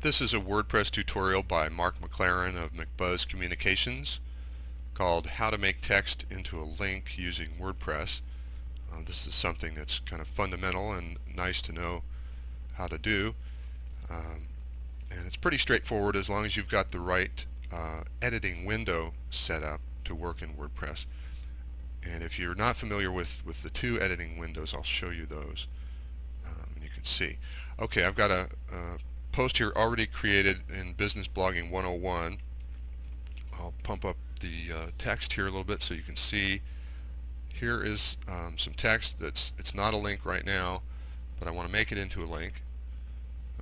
This is a WordPress tutorial by Mark McLaren of McBuzz Communications called How to Make Text into a Link Using WordPress. This is something that's kind of fundamental and nice to know how to do. And it's pretty straightforward as long as you've got the right editing window set up to work in WordPress. And if you're not familiar with the two editing windows, I'll show you those. And you can see. Okay, I've got a post here already created in Business Blogging 101. I'll pump up the text here a little bit so you can see. Here is some text it's not a link right now, but I want to make it into a link.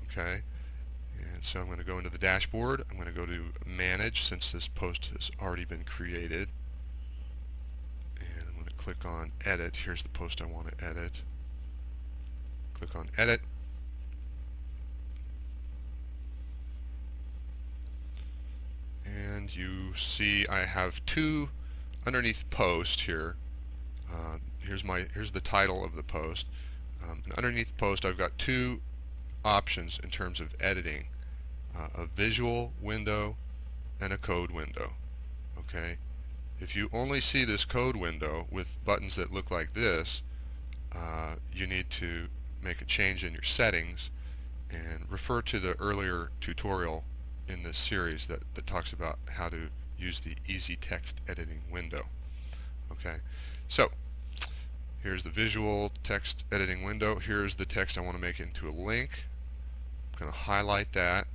Okay, and so I'm going to go into the dashboard. I'm going to go to Manage since this post has already been created, and I'm going to click on Edit. Here's the post I want to edit. Click on Edit. And you see I have two underneath post here. Here's the title of the post. And underneath post I've got two options in terms of editing, a visual window and a code window. Okay, if you only see this code window with buttons that look like this, you need to make a change in your settings and refer to the earlier tutorial in this series that talks about how to use the easy text editing window. Okay, so here's the visual text editing window. Here's the text I want to make into a link. I'm going to highlight that,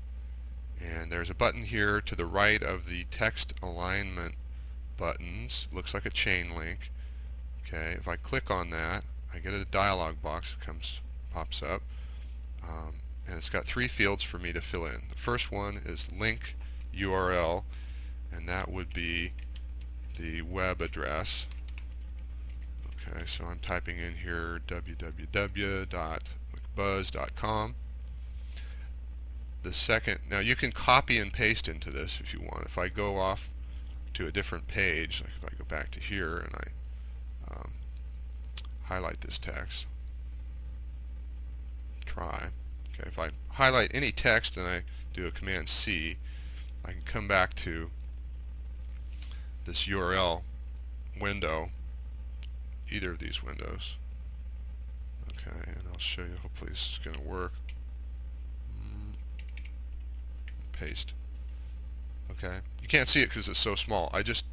and there's a button here to the right of the text alignment buttons. Looks like a chain link. Okay, if I click on that, I get a dialog box that pops up. And it's got three fields for me to fill in. The first one is link URL, and that would be the web address. Okay, so I'm typing in here www.mcbuzz.com. The second, now you can copy and paste into this if you want. If I go off to a different page, like if I go back to here and I highlight this text, try. Okay, if I highlight any text and I do a Command C, I can come back to this URL window, either of these windows. Okay, and I'll show you, hopefully this is going to work. Paste. Okay, you can't see it because it's so small. I just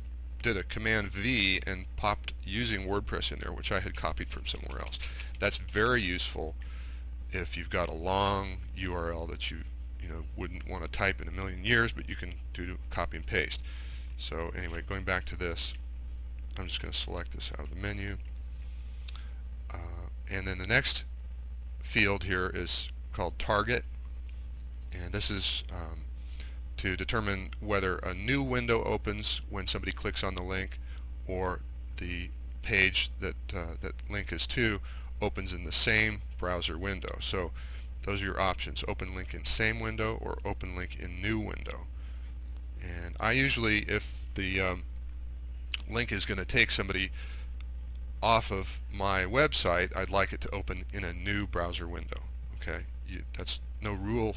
did a Command V and popped using WordPress in there, which I had copied from somewhere else. That's very useful if you've got a long URL that you wouldn't want to type in a million years, but you can do copy and paste. So anyway, going back to this, I'm just going to select this out of the menu, and then the next field here is called Target, and this is to determine whether a new window opens when somebody clicks on the link, or the page that that link is to opens in the same browser window. So those are your options: open link in same window or open link in new window. And I usually, if the link is going to take somebody off of my website, I'd like it to open in a new browser window. Okay, that's no rule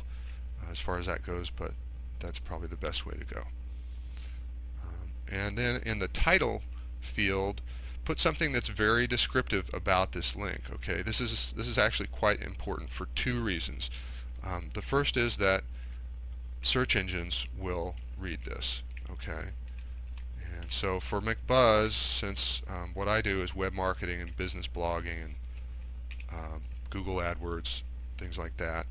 as far as that goes, but that's probably the best way to go. And then in the title field, put something that's very descriptive about this link. Okay, this is actually quite important for two reasons. The first is that search engines will read this. Okay, and so for McBuzz, since what I do is web marketing and business blogging and Google AdWords, things like that,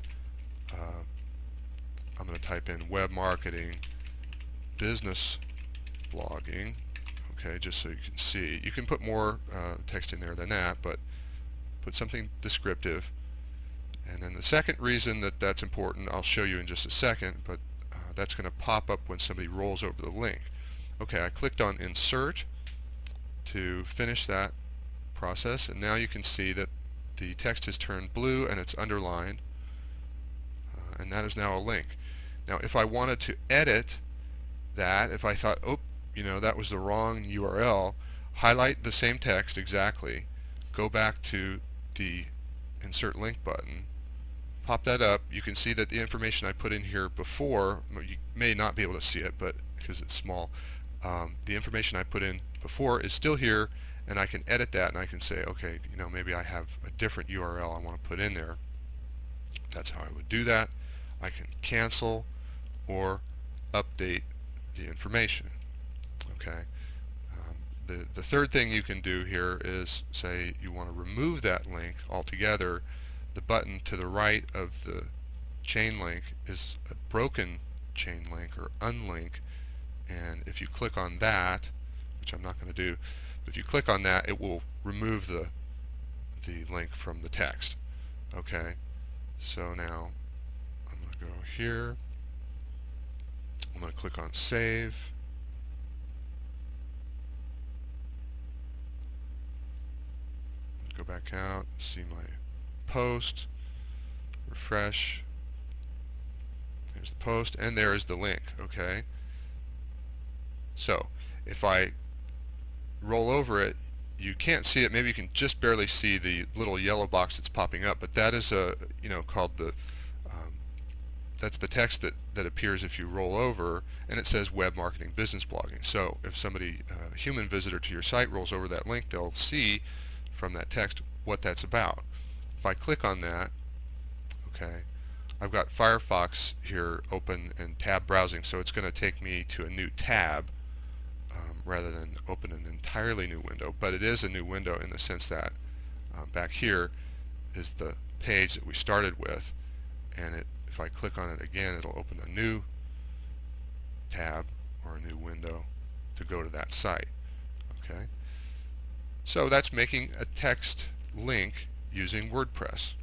I'm going to type in web marketing business blogging. Okay, just so you can see. You can put more text in there than that, but put something descriptive. And then the second reason that that's important, I'll show you in just a second, but that's going to pop up when somebody rolls over the link. Okay, I clicked on Insert to finish that process, and now you can see that the text has turned blue and it's underlined, and that is now a link. Now if I wanted to edit that, if I thought, oh, that was the wrong URL, highlight the same text exactly, go back to the Insert Link button, pop that up, you can see that the information I put in here before, you may not be able to see it, but because it's small, the information I put in before is still here, and I can edit that and I can say, okay, maybe I have a different URL I want to put in there. That's how I would do that. I can cancel or update the information. Okay. The third thing you can do here is say you want to remove that link altogether. The button to the right of the chain link is a broken chain link or unlink, and if you click on that, which I'm not going to do, but if you click on that, it will remove the link from the text. Okay, so now I'm going to go here, I'm going to click on save. Go back out, see my post, refresh, there's the post, and there is the link. Okay, so if I roll over it, you can't see it. Maybe you can just barely see the little yellow box that's popping up, but that is a called the that's the text that appears if you roll over, and it says web marketing business blogging. So if somebody, a human visitor to your site, rolls over that link, they'll see from that text what that's about. If I click on that, okay, I've got Firefox here open and tab browsing, so it's going to take me to a new tab rather than open an entirely new window. But it is a new window in the sense that back here is the page that we started with, and if I click on it again, it'll open a new tab or a new window to go to that site. Okay, so that's making a text link using WordPress.